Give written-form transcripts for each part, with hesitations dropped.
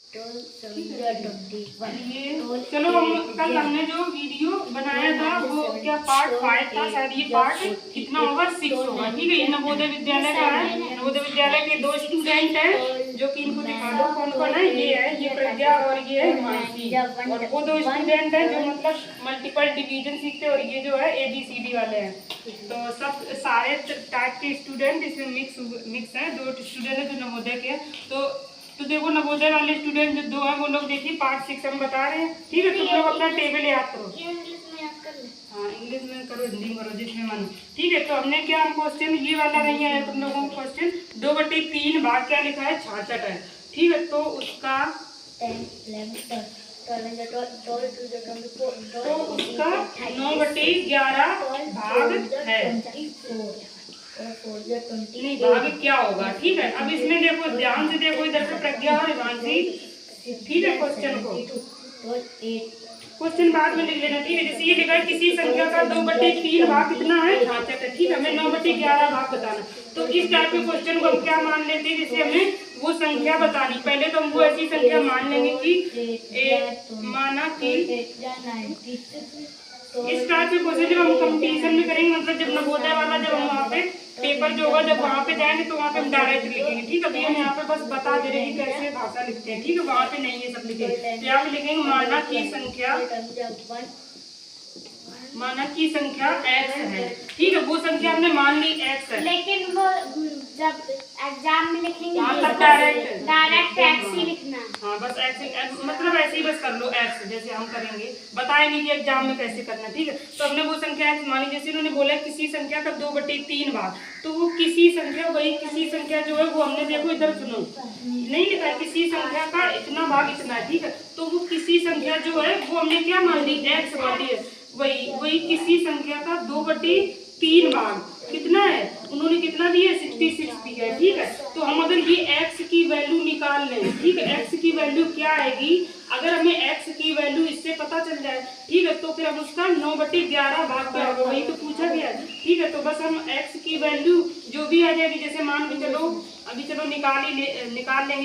ये चलो हम कल हमने जो वीडियो बनाया था वो क्या पार्ट 5 था, शायद ये पार्ट कितना होगा 6 होगा। ठीक है, ये नवोदय विद्यालय का है। नवोदय विद्यालय के 2 स्टूडेंट हैं जो कि इनको दिखा दो कौन कौन है। ये है, ये प्रज्ञा और ये है हिमांशी। और वो 2 स्टूडेंट हैं जो मतलब मल्टीपल डिवीजन सीखते हैं और ये जो है ABCD वाले हैं। तो सब सारे टाइप के स्टूडेंट इसमें मिक्स हैं। 2 स्टूडेंट है जो नवोदय के हैं। तो देखो नवोदय वाले स्टूडेंट जो 2 हैं वो लोग देखिए पार्ट 6 हम बता रहे हैं। ठीक है, तुम लोग अपना टेबल याद करो। हाँ, इंग्लिश में करो, हिंदी में करो, जिसमें मन। ठीक है, तो हमने क्या हम क्वेश्चन ये वाला नहीं है तुम लोगों को क्वेश्चन 2/3 भाग क्या लिखा है 66 है। ठीक है, तो उसका 9/11 भाग है। नहीं, भाग क्या होगा। ठीक है, अब इसमें देखो ध्यान से देखो, इधर से प्रज्ञा और हिमांशी। ठीक है, क्वेश्चन बाद में लिख लेना। ठीक है, जैसे ये लिखा है किसी संख्या का 2/3 भाग कितना है 66 है। ठीक है, हमें 9/11 भाग बताना। तो इस टाइप के क्वेश्चन को हम क्या मान लेते हैं, जैसे हमें वो संख्या बतानी। पहले तो हम वो ऐसी संख्या मान लेंगे कि माना कि इस टाइप के क्वेश्चन जब हम कंपटीशन में करेंगे, मतलब जब नवोदय वाला जब हम वहाँ पे पेपर जो होगा जब वहाँ पे जाएंगे तो वहाँ पे हम डायरेक्ट लिखेंगे। ठीक है, अभी हम यहाँ पे बस बता दे रहे हैं कि कैसे भाषा लिखते हैं। ठीक है, वहाँ पे नहीं है सब लिखेंगे। तो यहाँ पे लिखेंगे माना की संख्या x है। ठीक है, वो संख्या हमने मान ली x है, लेकिन वो जब एग्जाम में लिखेंगे तब डायरेक्ट x ही लिखना। हाँ, बस x मतलब ऐसे ही बस कर लो x, जैसे हम करेंगे बताएंगे कि एग्जाम में कैसे करना। ठीक है, तो हमने वो संख्या x मानी। जैसे उन्होंने बोला किसी संख्या का 2/3 भाग, तो वो किसी संख्या, वही किसी संख्या जो है वो हमने देखो इधर सुनो नहीं लिखा है किसी संख्या का इतना भाग इतना है। ठीक है, तो वो किसी संख्या जो है वो हमने क्या मान ली x वाली है। वही किसी संख्या का 2/3 भाग कितना है, उन्होंने कितना दिया 66 दिया है। ठीक है, तो हम अगर ये x की वैल्यू निकाल लें। ठीक है, x की वैल्यू क्या आएगी, अगर हमें x की वैल्यू इससे पता चल जाए। ठीक है, तो फिर हम उसका 9/11 भाग क्या होगा, वही तो पूछा गया है। ठीक है, तो बस हम x की वैल्यू जो भी आ जाएगी, जैसे मान के चलो अभी चलो निकाल लेंगे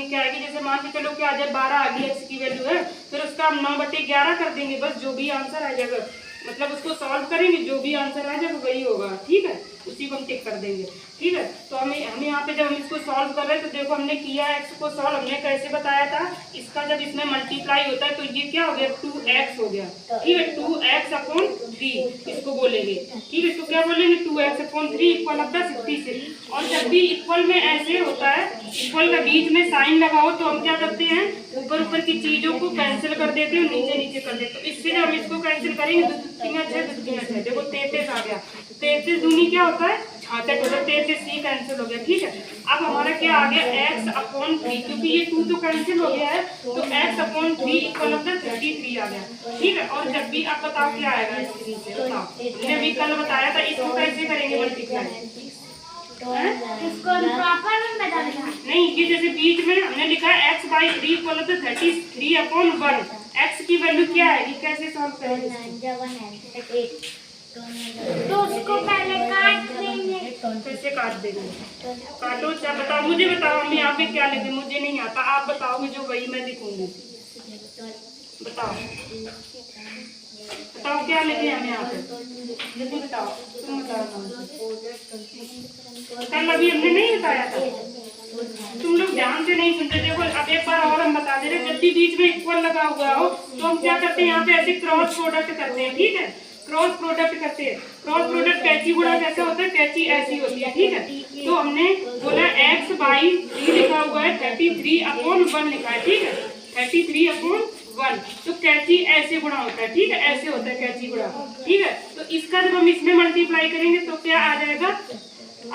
क्या आएगी। जैसे मान के चलो कि आ जाए 12 आ गई x की वैल्यू है, फिर उसका हम 9/11 कर देंगे। बस जो भी आंसर आ जाएगा, मतलब उसको सॉल्व करेंगे, जो भी आंसर आ जाएगा वही होगा। ठीक है, उसी को हम टिक कर देंगे। ठीक है, तो हमें यहाँ पे जब हम इसको सॉल्व कर रहे हैं तो देखो हमने किया x को सॉल्व। हमने कैसे बताया था, इसका जब इसमें मल्टीप्लाई होता है तो ये क्या हो गया 2x हो गया। ठीक है, 2x/3 इसको बोलेंगे। ठीक है, इसको क्या बोलेंगे 2x/3 इक्वल ऑफ 66। और जब भी इक्वल में ऐसे होता है, इक्वल का बीच में साइन लगाओ तो हम क्या करते हैं, ऊपर की चीजों को कैंसिल कर देते हैं, नीचे कर देते हैं। तो इससे जब हम इसको कैंसिल करेंगे तो 3 देखो 33 आ गया। 33 दूनी क्या होता है 66 होता है। 33 C कैंसिल हो गया। ठीक है, अब हमारा क्या आ गया x/3, क्योंकि ये 2 तो कैंसिल हो गया है तो x/3 इक्वल ऑफ 33 आ गया। ठीक है, और जब भी आप बताओ क्या आएगा इसके नीचे, बताओ हमने अभी कल बताया था इसको कैसे करेंगे मल्टीप्लाई। इसको प्रॉपर में बदलना नहीं, ये जैसे बीच में हमने लिखा है x/3 इक्वल ऑफ 33/1। x की वैल्यू क्या आएगी, कैसे सॉल्व करेंगे, तो उसको पहले काट देंगे। कैसे काट देंगे, काटो क्या बताओ, मुझे बताओ हम यहाँ पे क्या लिखे, मुझे नहीं आता, आप बताओगे जो वही मैं लिखूंगी। बताओ क्या लिखे हम यहाँ पे, जल्दी बताओ, तुम बताओ। कल अभी हमने नहीं बताया था, तुम लोग ध्यान से नहीं सुनते। देखो अब एक बार और हम बता दे रहे, जब भी बीच में इक्वल लगा हुआ हो तो हम क्या करते हैं, यहाँ पे ऐसे क्रॉस प्रोडक्ट करते हैं। ठीक है, क्रॉस प्रोडक्ट करते हैं। क्रॉस प्रोडक्ट कैची गुणा कैसे होता है, कैची ऐसी होती है। ठीक है, तो हमने बोला x/3 लिखा हुआ है, 33/1 लिखा है। ठीक है, 33/1 तो कैची ऐसे गुणा होता है। ठीक है, ऐसे होता है कैची गुणा। ठीक है, तो इसका जब हम इसमें मल्टीप्लाई करेंगे तो क्या आ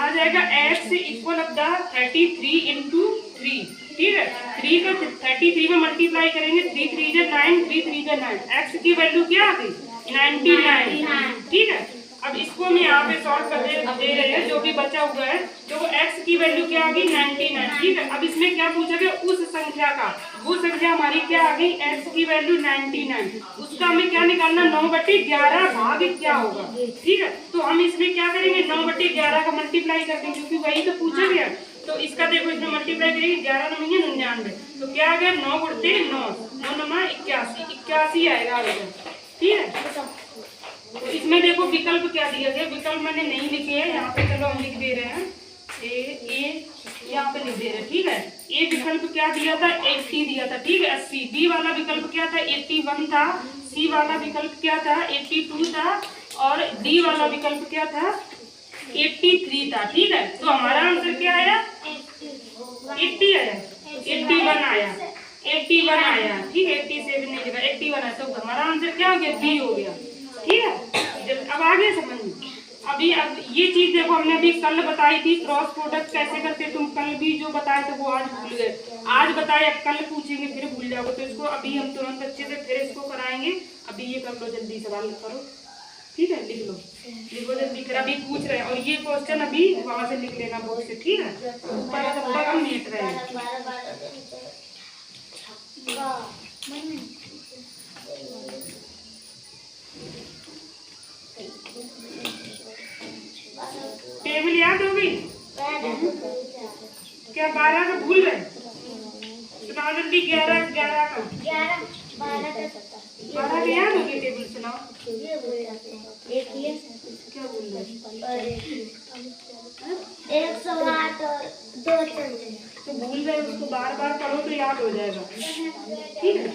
जाएगा x इक्वल ऑफ 33 × 3। ठीक है, 3 का 33 में मल्टीप्लाई करेंगे, 3 3 जा 9, 3 3 जा 9, x की वैल्यू क्या आ गई 99। ठीक है, अब इसको हम यहाँ पे सॉल्व कर दे रहे हैं, जो भी बचा हुआ है तो वो x की वैल्यू क्या आ गई 99। ठीक है, अब इसमें क्या पूछा गया, उस संख्या का, वो संख्या हमारी क्या आ गई x की वैल्यू 99, उसका हमें क्या निकालना 9/11 भाग क्या होगा। ठीक है, तो हम इसमें क्या करेंगे 9/11 का मल्टीप्लाई कर देंगे, क्योंकि वही तो पूछा गया। तो इसका देखो इसमें मल्टीप्लाई करेंगे 11 9 99, तो क्या आ गया 9 गुणते 9, 9 9 81, 81 आएगा आवेदन। ठीक है, तो इसमें देखो विकल्प क्या दिया गया, विकल्प मैंने नहीं लिखे हैं यहाँ पे, चलो हम लिख दे रहे हैं ए यहाँ पे लिख दे रहे हैं। ठीक है, ए विकल्प क्या दिया था 80 दिया था। ठीक है, 80। बी वाला विकल्प क्या था 81 था। सी वाला विकल्प क्या था 82 था। और डी वाला विकल्प क्या था 83 था। ठीक है, तो हमारा आंसर क्या आया 80 आया, 81 आया, 81 आया। ठीक है, 87 नहीं लिखा, 81 है, तो हमारा आंसर क्या हो गया बी हो गया। ठीक है, अब आगे समझ में। अभी अब ये चीज देखो हमने अभी कल बताई थी क्रॉस प्रोडक्ट कैसे करते, तुम कल भी जो बताए थे वो आज भूल गए, आज बताए अब कल पूछेंगे फिर भूल जाओगे, तो इसको अभी हम तुरंत अच्छे से फिर इसको कराएंगे। अभी ये कर लो, जल्दी सवाल करो। ठीक है, लिख लो, लिखो जल्दी, फिर अभी पूछ रहे हैं। और ये क्वेश्चन अभी वहां से लिख लेना बुक से। ठीक है, ऊपर तब तक हम लेट रहे हैं। टेबल याद हो गई क्या? 12 का भूल गए? सुनाओ जल्दी। 11 का 12 का याद हो गई टेबल? सुनाओ क्या भूल गए? 108 और 2 चमचे। तो भूल गए, उसको बार बार पढ़ो तो याद हो जाएगा। ठीक है,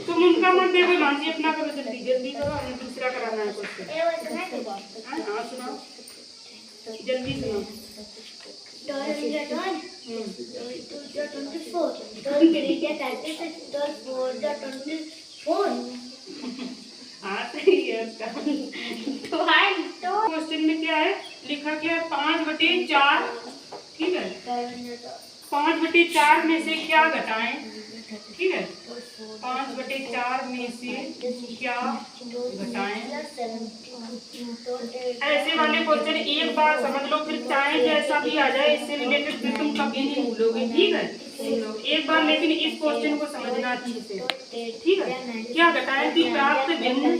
तुम उनका मत देखो, मानसी अपना करो, जल्दी जल्दी करो, हमें दूसरा कराना है क्वेश्चन। हाँ सुनाओ, जल्दी सुनाओ। 201, 2 2 3 36, 2 4 24। हाँ सही है उसका। तो क्वेश्चन में क्या है लिखा, क्या है 5/4। ठीक है, 5/4 में से क्या घटाएं? ठीक है, 5/4 में से क्या घटाएं? ऐसे वाले क्वेश्चन एक बार समझ लो, फिर चाहे जैसा भी आ जाए इससे रिलेटेड फिर तुम कभी नहीं भूलोगे। ठीक है, एक बार लेकिन इस क्वेश्चन को समझना अच्छे से। ठीक है, क्या घटाएं कि प्राप्त भिन्न।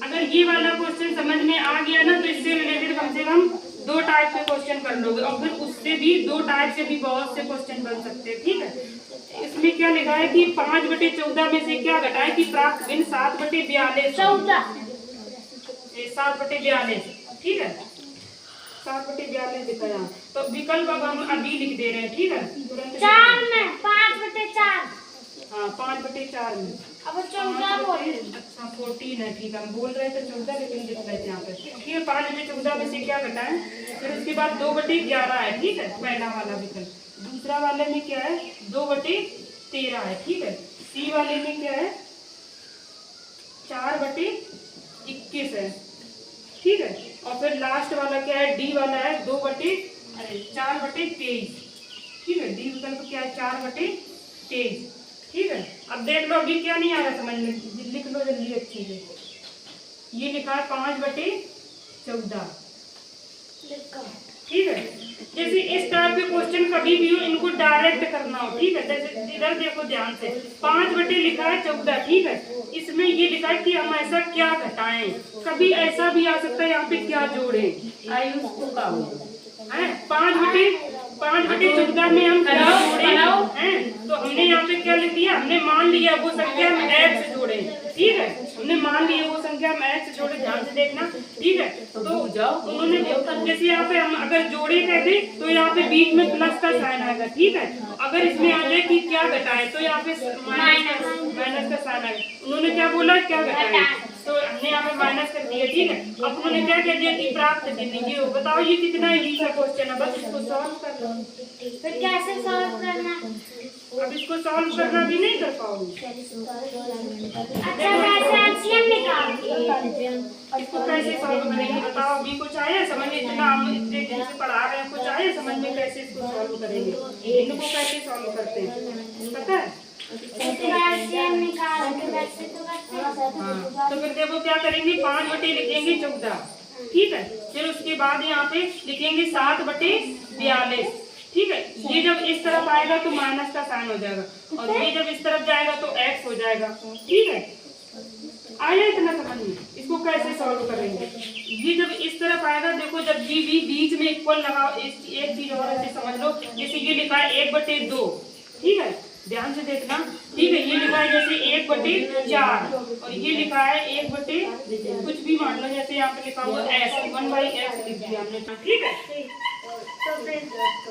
अगर ये वाला क्वेश्चन समझ में आ गया ना, तो इससे रिलेटेड कम से कम 2 टाइप के क्वेश्चन कर लोगे, और फिर उससे भी 2 टाइप से भी बहुत से क्वेश्चन बन सकते हैं। ठीक है, इसमें क्या लिखा है कि 5/14 में से क्या घटाएं कि प्राप्त भिन्न 7/42। 7/42। ठीक है, 7/42 लिखा है। तो विकल्प अब हम अभी लिख दे रहे हैं। ठीक है, तुरंत 4 में 5/4। हाँ 5/4 में। अब 14 बोले। अच्छा 14 है। ठीक है, हम बोल रहे थे 14 लेकिन लिख रहे थे यहाँ पे। ठीक है, 5/14 में से क्या घटाएं, फिर उसके बाद 2/11 है। ठीक है, पहला वाला विकल्प। दूसरा वाले में क्या है 2/13 है। ठीक है, सी वाले में क्या है 4/21 है। ठीक है, और फिर लास्ट वाला क्या है डी वाला है 4/23। ठीक है, डी विकल्प क्या है 4/23। ठीक है, अब देख लो अभी क्या नहीं आ रहा समझ में, लिख लो जल्दी अच्छे से। ये लिखा है 5/14। ठीक है, जैसे इस टाइप के क्वेश्चन कभी भी हो इनको डायरेक्ट करना हो। ठीक है, जैसे इधर देखो ध्यान से 5/ लिखा है 14। ठीक है, इसमें ये लिखा है कि हम ऐसा क्या घटाएं, कभी ऐसा भी आ सकता है यहाँ पे क्या जोड़े, आई उसको का है 5/14 में हम क्या जोड़े हैं, तो हमने यहाँ पे क्या लिख दिया, हमने मान लिया वो संख्या हम x जोड़े। ठीक है, हमने मान लिया वो संख्या हम x जोड़े, ध्यान से देखना। ठीक है, तो उन्होंने जैसे यहाँ पे हम अगर जोड़े कहते तो यहाँ पे बीच में प्लस का साइन आएगा। ठीक है, अगर इसमें आ जाए कि क्या घटाए तो यहाँ पे माइनस का साइन आएगा। उन्होंने क्या बोला क्या घटाए, तो हमने यहाँ पे माइनस कर दिया। ठीक है, अब उन्होंने क्या कह दिया कि प्राप्त भिन्न। ये बताओ ये कितना इजी सा क्वेश्चन है, बस इसको सॉल्व कर लो। फिर कैसे सॉल्व करना? अब इसको सॉल्व करना भी नहीं कर पाओगे। अच्छा वैसे एलसीएम निकाल इसको कैसे सॉल्व करेंगे बताओ, अभी कुछ आया समझ में? इतना हम इतने दिन से पढ़ा रहे हैं, कुछ आया समझ में कैसे इसको सॉल्व करेंगे, इनको कैसे सॉल्व करते हैं पता है? एलसीएम निकाल के वैसे तो करते हैं। तो फिर देखो क्या करेंगे 5/14 लिखेंगे 14। ठीक है, फिर उसके बाद यहाँ पे लिखेंगे 7/42। ठीक है, ये जब इस तरफ आएगा तो माइनस का साइन हो जाएगा, और ये जब इस तरफ जाएगा तो x हो जाएगा। ठीक है, आया इतना समझ में? इसको कैसे सॉल्व करेंगे? ये जब इस तरफ आएगा, देखो जब जी भी बीच में इक्वल लगाओ, एक चीज और ऐसे समझ लो, जैसे ये लिखा है 1/2, ठीक है, ध्यान से देखना, ठीक है, ये लिखा है जैसे 1/4 और ये लिखा है 1/, कुछ भी मान लो, जैसे यहाँ पे लिखा हुआ s 1/x लिख दिया हमने, ठीक है।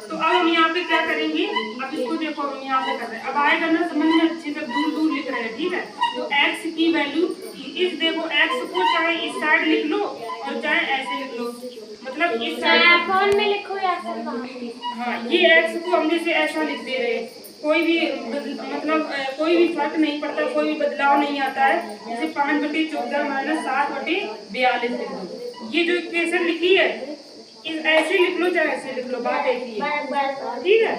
तो अब हम यहाँ पे क्या करेंगे, अब इसको देखो हम यहाँ पे कर रहे हैं, अब आएगा ना समझ में अच्छे से, दूर दूर लिख रहे हैं, ठीक है। तो x की वैल्यू इस, देखो x को चाहे इस साइड लिख लो और चाहे ऐसे लिख लो, मतलब इस साइड फोन में लिखो या फिर हाँ, ये x को हमने से ऐसा लिख दे रहे हैं, कोई भी मतलब कोई भी फर्क नहीं पड़ता, कोई भी बदलाव नहीं आता है। जैसे 5/14 - 7/42 लिख दो, ये जो इक्वेशन लिखी है ऐसे लिख लो चाहे ऐसे लिख लो, बात एक ही है, ठीक है।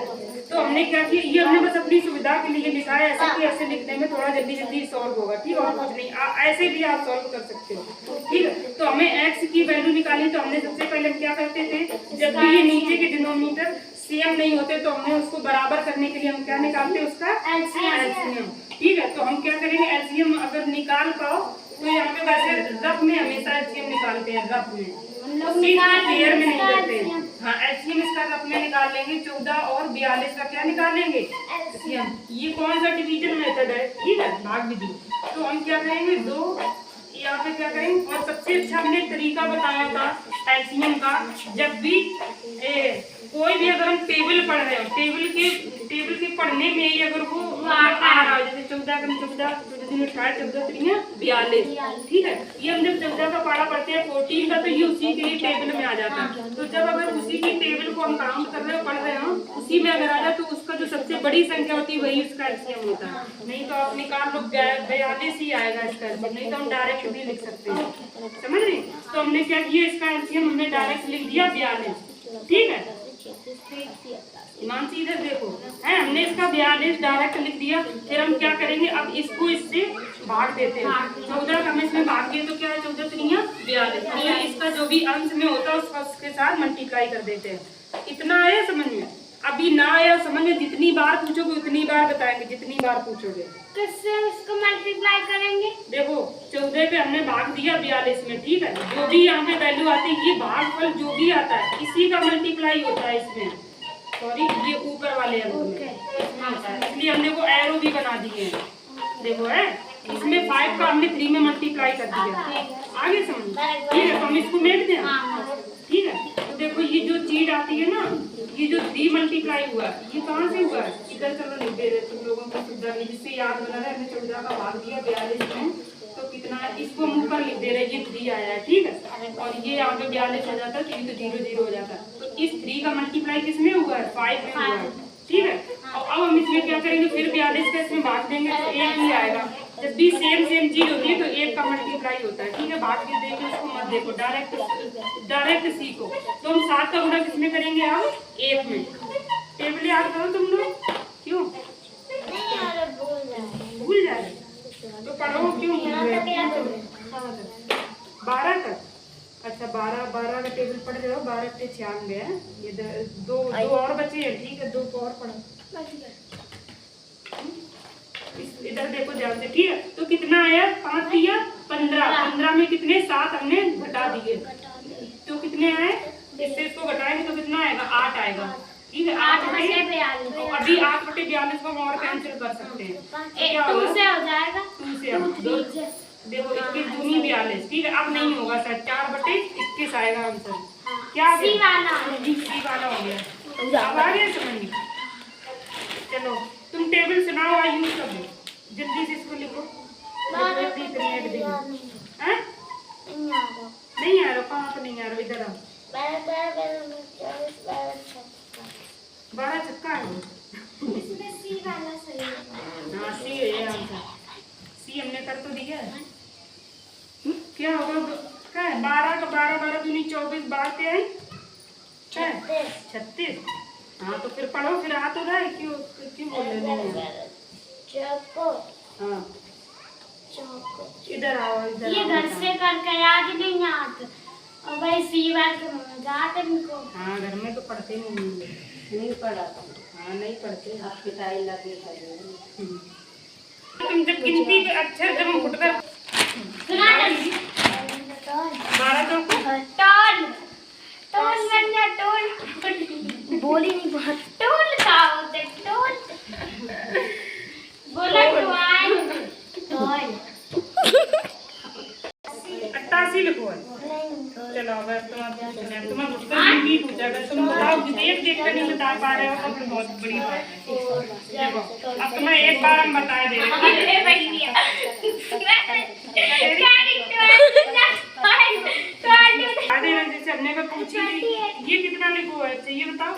तो हमने क्या किया, ये हमने बस अपनी सुविधा के लिए लिखा है ऐसे कि ऐसे लिखने में थोड़ा जल्दी जल्दी सॉल्व होगा, ठीक है, और कुछ नहीं, ऐसे भी आप सॉल्व कर सकते हो, ठीक है। तो हमें x की वैल्यू निकाली, तो हमने सबसे पहले क्या करते थे, जब भी ये नीचे के डिनोमिनेटर सेम नहीं होते तो हमने उसको बराबर करने के लिए हम क्या निकालते हैं, उसका एलसीएम, ठीक है। तो हम क्या करेंगे, एलसीएम अगर निकाल पाओ तो यहाँ पे वैसे रफ में हमेशा एलसीएम निकालते हैं, रफ में क्लियर में नहीं करते हैं। हाँ, एलसीएम इसका रफ में निकाल लेंगे, 14 और 42 का क्या निकाल लेंगे, एलसीएम। ये कौन सा डिवीजन मेथड है, ठीक है, भाग विधि। तो हम क्या करेंगे, 2 यहाँ पे क्या करेंगे, और सबसे अच्छा हमने तरीका बताया था एलसीएम का, जब भी कोई भी अगर हम टेबल पढ़ रहे हो, टेबल के पढ़ने में ही अगर वो आ रहा है, जैसे 14 × 14 42, ठीक है, ये हम जब 14 का पारा पढ़ते हैं 14 का, तो ये उसी के टेबल में आ जाता है। तो जब अगर उसी की टेबल को हम काउंट कर रहे हो, पढ़ रहे हो, उसी में अगर आ जाए तो उसका जो सबसे बड़ी संख्या होती है वही उसका एलसीएम होता है। नहीं तो आप निकाल लो 42 ही आएगा इसका एलसीएम, नहीं तो हम डायरेक्ट भी लिख सकते हैं, समझ रहे। तो हमने क्या किया, इसका एलसीएम हमने डायरेक्ट लिख दिया 42, ठीक है। मानसी इधर देखो, है हमने इसका 42 डायरेक्ट लिख दिया। फिर हम क्या करेंगे, अब इसको इससे भाग देते हैं, 14 का हम इसमें भाग दिए तो क्या है, 14 × 42, और इसका जो भी अंश में होता है उसके साथ मल्टीप्लाई कर देते हैं। इतना आया समझ में? अभी ना आया समझ में, जितनी बार पूछोगे उतनी बार बताएंगे, जितनी बार पूछोगे। किससे इसको मल्टीप्लाई करेंगे? देखो 14 पे हमने भाग दिया 42 में, ठीक है, जो भी यहाँ पे वैल्यू आती है, ये भागफल जो भी आता है इसी का मल्टीप्लाई होता है इसमें, सॉरी ये ऊपर वाले अंक में, इसलिए हमने वो एरो भी बना दिए हैं, देखो है, इसमें 5 का हमने 3 में मल्टीप्लाई कर दिया, आगे समझ, ठीक है। तो हम इसको मेट दें, ठीक है। तो देखो ये जो चीज आती है ना, ये जो 3 मल्टीप्लाई हुआ, ये कहाँ से हुआ, इधर चलो लिख दे रहे तुम लोगों को सुविधा नहीं, जिससे याद बना रहा है, हमने 14 का भाग दिया 42 में, तो कितना है, इसको हम ऊपर लिख दे रहे हैं, ये 3 आया है, ठीक है, और ये यहाँ पे 42 हो जाता है, तो ये तो 0 0 हो जाता है। तो इस 3 का मल्टीप्लाई किसमें हुआ है, 5 में हुआ है, ठीक है। और अब हम इसमें क्या करेंगे, फिर 42 का इसमें भाग देंगे तो 1 ही आएगा। जब भी सेम चीज होती है तो 1 का मल्टीप्लाई होता है, ठीक है। भाग के देखे उसको मत देखो, डायरेक्ट सीखो। तो हम 7 का गुणा किसमें करेंगे, अब 1 में। टेबल याद करो तुम लोग, क्यों भूल जाए, तो पढ़ो, क्यों भूल रहे, 12 तक, अच्छा 12 का टेबल पढ़ रहे हो, 12 × 96 है, ये दो और बचे हैं, ठीक है, 2 को और पढ़ो, इधर देखो ध्यान से, ठीक है। तो कितना आया, 5 दिया 15, 15 में कितने 7 हमने घटा दिए, तो कितने आए, इससे इसको घटाएंगे तो कितना आएगा, 8 आएगा, ठीक है। 8/42, तो अभी 8/42 को हम और कैंसिल कर सकते हैं, क्या होगा, 2 से हो जाएगा, 2 से, देखो 21 दूनी 42, ठीक है। अब नहीं होगा सर, 4/21 आएगा आंसर, क्या सी वाला हो गया, अब आ गया समझ में। चलो तुम टेबल सुनाओ, आई यूज कर लो, जल्दी से इसको लिखो, नहीं आ रहा, कहाँ पर नहीं आ रहा, इधर आओ, 12 छक्का है, इसमें सी वाला सही है, हाँ सी है आंसर, सी हमने कर तो दिया है। क्या होगा, क्या है, 12 का 12 दूनी 24, 12 पे आई 36, हाँ तो फिर पढ़ो, फिर आ तो रहा है, क्यों बोल रहे हैं, हाँ इधर आओ, इधर ये घर से करके याद नहीं आता, और भाई सी वाला जाते इनको, हाँ घर में तो पढ़ते नहीं पढ़ाता, हाँ नहीं पढ़ते, आप पिटाई लगे तुम जब गिनती के अक्षर जब हम फुटकर 12 चौको टोल टोल बन जा टोल बोली नहीं बहुत टोल का होते टोल बोला टोल टोल 88 लिखो है। चलो अब तुम्हें भी पूछा अगर तुम बताओ देख देख कर नहीं बता पा रहे हो तो फिर बहुत बड़ी बात है। देखो अब तुम्हें एक बार हम बता दे रहे हैं। अरे भैया बता दे रहे हैं, जैसे हमने को पूछी थी, ये कितना लिखो है ये बताओ।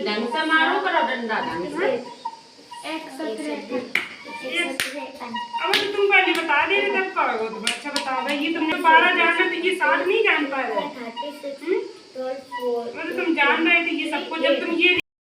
ढंग से मारो करो डंडा ढंग से। अब तो तुम पहले बता दे रहे तब पाओगे तुम। अच्छा बताओ भाई, ये तुमने 12 जानना तो ये 7 नहीं जान पा रहे। मतलब तुम जान रहे थे ये सबको, जब तुम ये